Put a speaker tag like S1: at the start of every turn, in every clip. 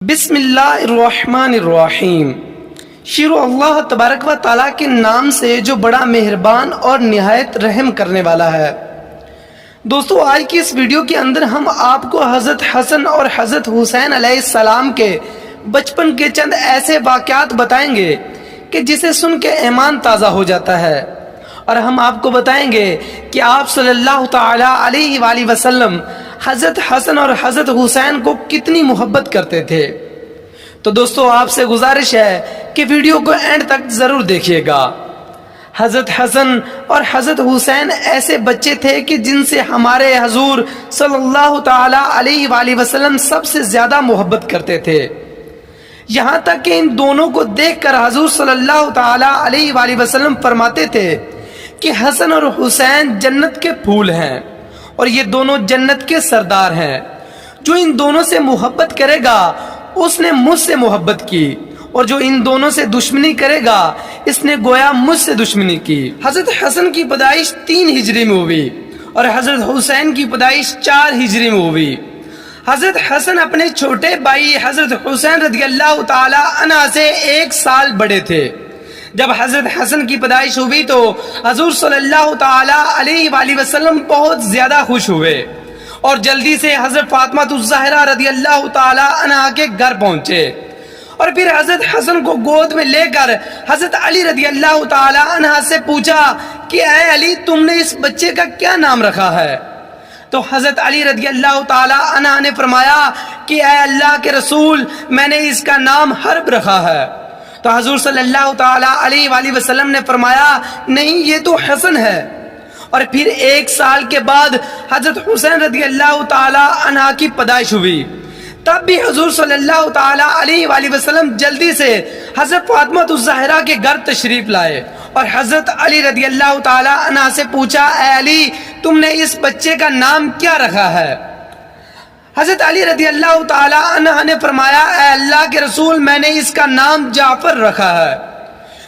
S1: بسم اللہ الرحمن الرحیم۔ شروع اللہ تبارک و تعالیٰ کے نام سے جو بڑا مہربان اور نہایت رحم کرنے والا ہے۔ دوستو، آج کی اس ویڈیو کے اندر ہم آپ کو حضرت حسن اور حضرت حسین علیہ السلام کے بچپن کے چند ایسے واقعات بتائیں گے کہ جسے سن کے ایمان تازہ ہو جاتا ہے، اور ہم آپ کو بتائیں گے کہ آپ صلی اللہ تعالی علیہ وآلہ وسلم حضرت حسن اور حضرت حسین کو کتنی محبت کرتے تھے۔ تو دوستو، آپ سے گزارش ہے کہ ویڈیو کو اینڈ تک ضرور دیکھیے گا۔ حضرت حسن اور حضرت حسین ایسے بچے تھے کہ جن سے ہمارے حضور صلی اللہ تعالی علیہ وآلہ وسلم سب سے زیادہ محبت کرتے تھے، یہاں تک کہ ان دونوں کو دیکھ کر حضور صلی اللہ تعالی علیہ وآلہ وسلم فرماتے تھے کہ حسن اور حسین جنت کے پھول ہیں اور یہ دونوں جنت کے سردار ہیں۔ جو ان دونوں سے محبت کرے گا اس نے مجھ سے محبت کی، اور جو ان دونوں سے دشمنی کرے گا اس نے گویا مجھ سے دشمنی کی۔ حضرت حسن کی پیدائش 3 ہجری میں ہوئی اور حضرت حسین کی پیدائش 4 ہجری میں ہوئی۔ حضرت حسن اپنے چھوٹے بھائی حضرت حسین رضی اللہ تعالی عنہ سے 1 سال بڑے تھے۔ جب حضرت حسن کی پیدائش ہوئی تو حضور صلی اللہ تعالی علیہ وآلہ وسلم بہت زیادہ خوش ہوئے اور جلدی سے حضرت فاطمہ الزہرا رضی اللہ تعالی عنہ کے گھر پہنچے، اور پھر حضرت حسن کو گود میں لے کر حضرت علی رضی اللہ تعالی عنہ سے پوچھا کہ اے علی، تم نے اس بچے کا کیا نام رکھا ہے؟ تو حضرت علی رضی اللہ تعالی عنہ نے فرمایا کہ اے اللہ کے رسول، میں نے اس کا نام حرب رکھا ہے۔ تو حضور صلی اللہ تعالی علیہ وآلہ وسلم نے فرمایا نہیں، یہ تو حسن ہے۔ اور پھر 1 سال کے بعد حضرت حسین رضی اللہ تعالی عنہ کی پیدائش ہوئی۔ تب بھی حضور صلی اللہ تعالی علیہ وآلہ وسلم جلدی سے حضرت فاطمہ الزہرا کے گھر تشریف لائے اور حضرت علی رضی اللہ تعالی عنہ سے پوچھا اے علی، تم نے اس بچے کا نام کیا رکھا ہے؟ حضرت علی رضی اللہ تعالی عنہ نے فرمایا اے اللہ کے رسول، میں نے اس کا نام جعفر رکھا ہے۔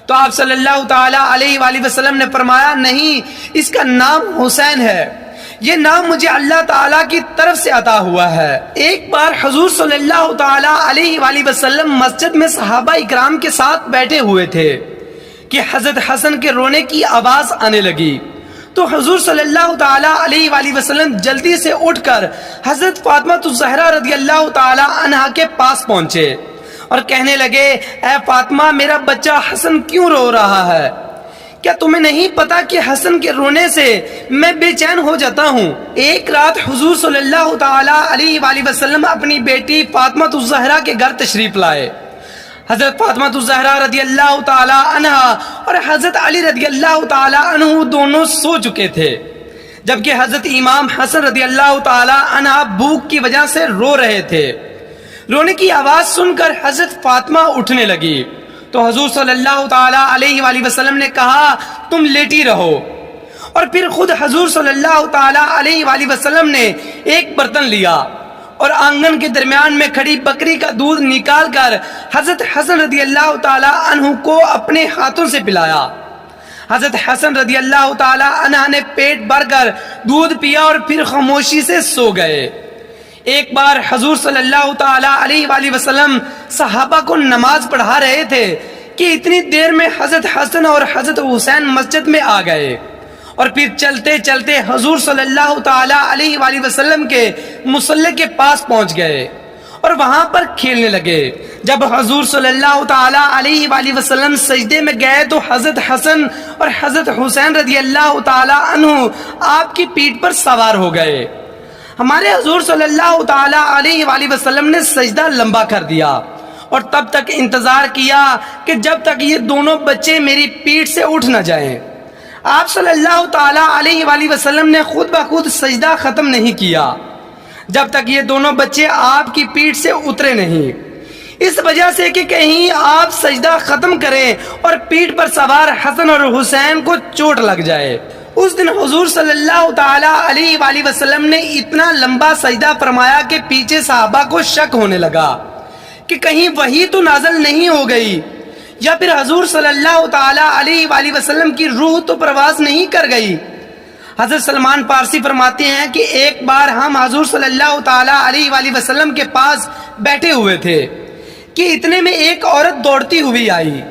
S1: تو آپ صلی اللہ تعالی علیہ وآلہ وسلم نے فرمایا نہیں، اس کا نام حسین ہے، یہ نام مجھے اللہ تعالیٰ کی طرف سے عطا ہوا ہے۔ ایک بار حضور صلی اللہ تعالی علیہ وآلہ وسلم مسجد میں صحابہ اکرام کے ساتھ بیٹھے ہوئے تھے کہ حضرت حسن کے رونے کی آواز آنے لگی۔ تو حضور صلی اللہ تعالی علیہ وآلہ وسلم جلدی سے اٹھ کر حضرت فاطمہ الزہرا رضی اللہ تعالی عنہ کے پاس پہنچے اور کہنے لگے اے فاطمہ، میرا بچہ حسن کیوں رو رہا ہے؟ کیا تمہیں نہیں پتا کہ حسن کے رونے سے میں بے چین ہو جاتا ہوں؟ ایک رات حضور صلی اللہ تعالی علیہ وآلہ وسلم اپنی بیٹی فاطمہ الزہرا کے گھر تشریف لائے۔ حضرت فاطمہ الزہرا رضی اللہ تعالی عنہ اور حضرت علی رضی اللہ تعالی عنہ دونوں سو چکے تھے، جبکہ حضرت امام حسن رضی اللہ تعالی عنہ بھوک کی وجہ سے رو رہے تھے۔ رونے کی آواز سن کر حضرت فاطمہ اٹھنے لگی تو حضور صلی اللہ تعالی علیہ وآلہ وسلم نے کہا تم لیٹی رہو، اور پھر خود حضور صلی اللہ تعالی علیہ وآلہ وسلم نے ایک برتن لیا اور آنگن کے درمیان میں کھڑی بکری کا دودھ نکال کر حضرت حسن رضی اللہ تعالی عنہ کو اپنے ہاتھوں سے پلایا۔ حضرت حسن رضی اللہ تعالی عنہ نے پیٹ بھر کر دودھ پیا اور پھر خاموشی سے سو گئے۔ ایک بار حضور صلی اللہ تعالی علیہ وآلہ وسلم صحابہ کو نماز پڑھا رہے تھے کہ اتنی دیر میں حضرت حسن اور حضرت حسین مسجد میں آ گئے، اور پھر چلتے چلتے حضور صلی اللہ تعالی علیہ وآلہ وسلم کے مصلی کے پاس پہنچ گئے اور وہاں پر کھیلنے لگے۔ جب حضور صلی اللہ تعالی علیہ وآلہ وسلم سجدے میں گئے تو حضرت حسن اور حضرت حسین رضی اللہ تعالی عنہ آپ کی پیٹھ پر سوار ہو گئے۔ ہمارے حضور صلی اللہ تعالی علیہ وآلہ وسلم نے سجدہ لمبا کر دیا اور تب تک انتظار کیا کہ جب تک یہ دونوں بچے میری پیٹھ سے اٹھ نہ جائیں۔ آپ صلی اللہ تعالی علیہ وآلہ وسلم نے خود بخود سجدہ ختم نہیں کیا جب تک یہ دونوں بچے آپ کی پیٹھ سے اترے نہیں، اس وجہ سے کہ کہیں آپ سجدہ ختم کریں اور پیٹھ پر سوار حسن اور حسین کو چوٹ لگ جائے۔ اس دن حضور صلی اللہ تعالی علیہ وآلہ وسلم نے اتنا لمبا سجدہ فرمایا کہ پیچھے صحابہ کو شک ہونے لگا کہ کہیں وحی تو نازل نہیں ہو گئی، یا پھر حضور صلی اللہ تعالی علیہ وآلہ وسلم کی روح تو پرواز نہیں کر گئی۔ حضرت سلمان پارسی فرماتے ہیں کہ ایک بار ہم حضور صلی اللہ تعالی علیہ وآلہ وسلم کے پاس بیٹھے ہوئے تھے کہ اتنے میں ایک عورت دوڑتی ہوئی آئی،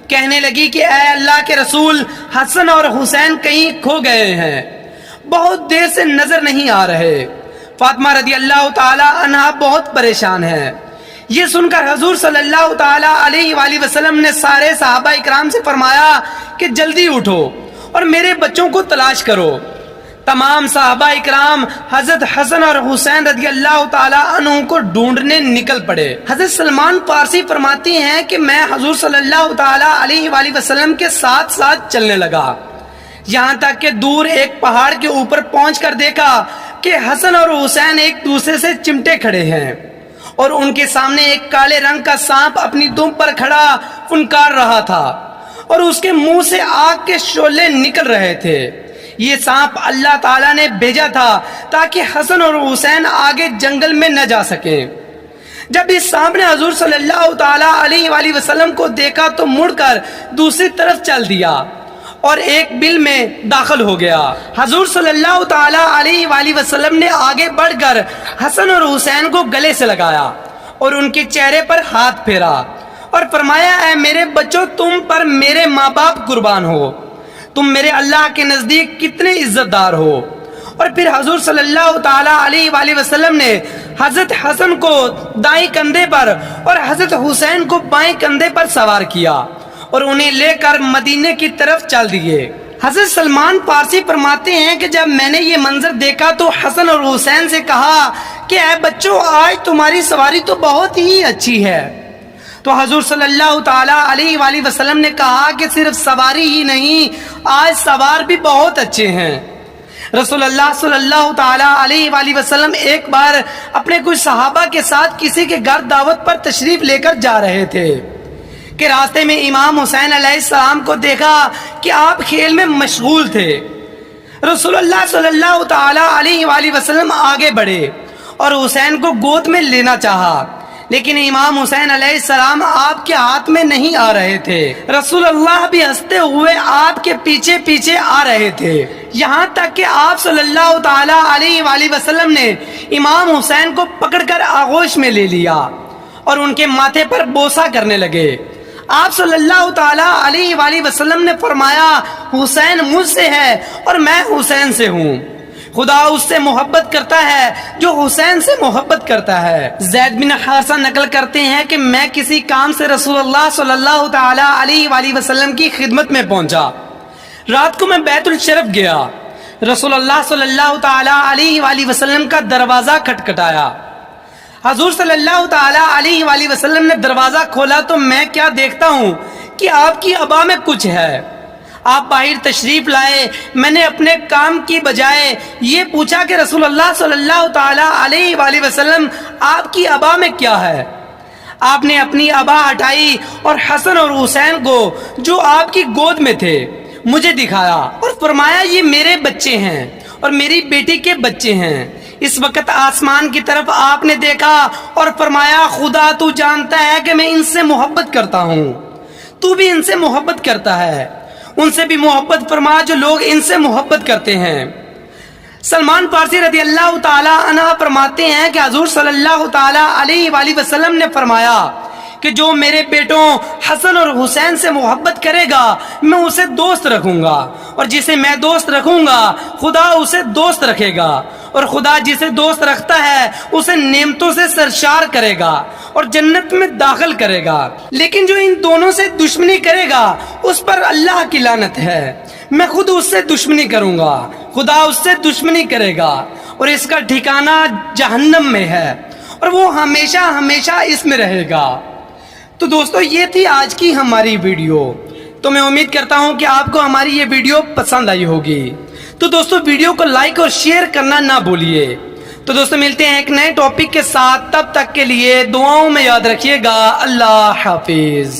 S1: کہنے لگی کہ اے اللہ کے رسول، حسن اور حسین کہیں کھو گئے ہیں، بہت دیر سے نظر نہیں آ رہے۔ فاطمہ رضی اللہ تعالی عنہا بہت پریشان ہے۔ یہ سن کر حضور صلی اللہ تعالی علیہ وآلہ وسلم نے سارے صحابہ اکرام سے فرمایا کہ جلدی اٹھو اور میرے بچوں کو تلاش کرو۔ تمام صحابہ اکرام حضرت حسن اور حسین رضی اللہ تعالی عنہ کو ڈھونڈنے نکل پڑے۔ حضرت سلمان فارسی فرماتی ہیں کہ میں حضور صلی اللہ تعالی علیہ وآلہ وسلم کے ساتھ ساتھ چلنے لگا، یہاں تک کہ دور ایک پہاڑ کے اوپر پہنچ کر دیکھا کہ حسن اور حسین ایک دوسرے سے چمٹے کھڑے ہیں اور ان کے سامنے ایک کالے رنگ کا سانپ اپنی دم پر کھڑا فنکار رہا تھا اور اس کے منہ سے آگ کے شعلے نکل رہے تھے۔ یہ سانپ اللہ تعالیٰ نے بھیجا تھا تاکہ حسن اور حسین آگے جنگل میں نہ جا سکیں۔ جب اس سانپ نے حضور صلی اللہ تعالیٰ علیہ وآلہ وسلم کو دیکھا تو مڑ کر دوسری طرف چل دیا اور ایک بل میں داخل ہو گیا۔ حضور صلی اللہ تعالیٰ علیہ وآلہ وسلم نے آگے بڑھ کر حسن اور حسین کو گلے سے لگایا اور ان کے چہرے پر ہاتھ پھیرا اور فرمایا اے میرے بچوں، تم پر میرے ماں باپ قربان ہو، تم میرے اللہ کے نزدیک کتنے عزت دار ہو۔ اور پھر حضور صلی اللہ تعالیٰ علیہ وآلہ وسلم نے حضرت حسن کو دائیں کندھے پر اور حضرت حسین کو بائیں کندھے پر سوار کیا اور انہیں لے کر مدینے کی طرف چل دیے۔ حضرت سلمان فارسی فرماتے ہیں کہ جب میں نے یہ منظر دیکھا تو حسن اور حسین سے کہا کہ اے بچوں، آج تمہاری سواری تو بہت ہی اچھی ہے۔ تو حضور صلی اللہ تعالیٰ علیہ وآلہ وسلم نے کہا کہ صرف سواری ہی نہیں، آج سوار بھی بہت اچھے ہیں۔ رسول اللہ صلی اللہ تعالیٰ علیہ وآلہ وسلم ایک بار اپنے کچھ صحابہ کے ساتھ کسی کے گھر دعوت پر تشریف لے کر جا رہے تھے کہ راستے میں امام حسین علیہ السلام کو دیکھا کہ آپ کھیل میں مشغول تھے۔ رسول اللہ صلی اللہ تعالیٰ علیہ وآلہ وسلم آگے بڑھے اور حسین کو گود میں لینا چاہا، لیکن امام حسین علیہ السلام آپ کے ہاتھ میں نہیں آ رہے تھے۔ رسول اللہ بھی ہنستے ہوئے آپ کے پیچھے پیچھے آ رہے تھے، یہاں تک کہ آپ صلی اللہ تعالیٰ علیہ وآلہ وسلم نے امام حسین کو پکڑ کر آغوش میں لے لیا اور ان کے ماتھے پر بوسہ کرنے لگے۔ آپ صلی اللہ تعالیٰ علیہ وآلہ وسلم نے فرمایا حسین مجھ سے ہے اور میں حسین سے ہوں، خدا اس سے محبت کرتا ہے جو حسین سے محبت کرتا ہے۔ زید بن حارثہ نقل کرتے ہیں کہ میں کسی کام سے رسول اللہ صلی اللہ تعالیٰ علیہ وآلہ وسلم کی خدمت میں پہنچا، رات کو میں بیت الشرف گیا، رسول اللہ صلی اللہ تعالیٰ علیہ وآلہ وسلم کا دروازہ کھٹکھٹایا۔ حضور صلی اللہ تعالیٰ علیہ وآلہ وسلم نے دروازہ کھولا تو میں کیا دیکھتا ہوں کہ آپ کی عبا میں کچھ ہے۔ آپ باہر تشریف لائے، میں نے اپنے کام کی بجائے یہ پوچھا کہ رسول اللہ صلی اللہ تعالیٰ علیہ وآلہ وسلم آپ کی عبا میں کیا ہے؟ آپ نے اپنی عبا ہٹائی اور حسن اور حسین کو جو آپ کی گود میں تھے مجھے دکھایا اور فرمایا یہ میرے بچے ہیں اور میری بیٹی کے بچے ہیں۔ اس وقت آسمان کی طرف آپ نے دیکھا اور فرمایا خدا تو جانتا ہے کہ میں ان سے محبت کرتا ہوں، تو بھی ان سے محبت کرتا ہے، ان سے بھی محبت فرما جو لوگ ان سے محبت کرتے ہیں۔ سلمان فارسی رضی اللہ تعالی عنہ فرماتے ہیں کہ حضور صلی اللہ تعالی علیہ وآلہ وسلم نے فرمایا کہ جو میرے بیٹوں حسن اور حسین سے محبت کرے گا میں اسے دوست رکھوں گا، اور جسے میں دوست رکھوں گا خدا اسے دوست رکھے گا، اور خدا جسے دوست رکھتا ہے اسے نعمتوں سے سرشار کرے گا اور جنت میں داخل کرے گا، لیکن جو ان دونوں سے دشمنی کرے گا اس پر اللہ کی لعنت ہے، میں خود اس سے دشمنی کروں گا، خدا اس سے دشمنی کرے گا اور اس کا ٹھکانہ جہنم میں ہے اور وہ ہمیشہ ہمیشہ اس میں رہے گا۔ تو دوستو یہ تھی آج کی ہماری ویڈیو، تو میں امید کرتا ہوں کہ آپ کو ہماری یہ ویڈیو پسند آئی ہوگی۔ تو دوستو ویڈیو کو لائک اور شیئر کرنا نہ بھولیے۔ تو دوستو ملتے ہیں ایک نئے ٹاپک کے ساتھ، تب تک کے لیے دعاؤں میں یاد رکھیے گا۔ اللہ حافظ۔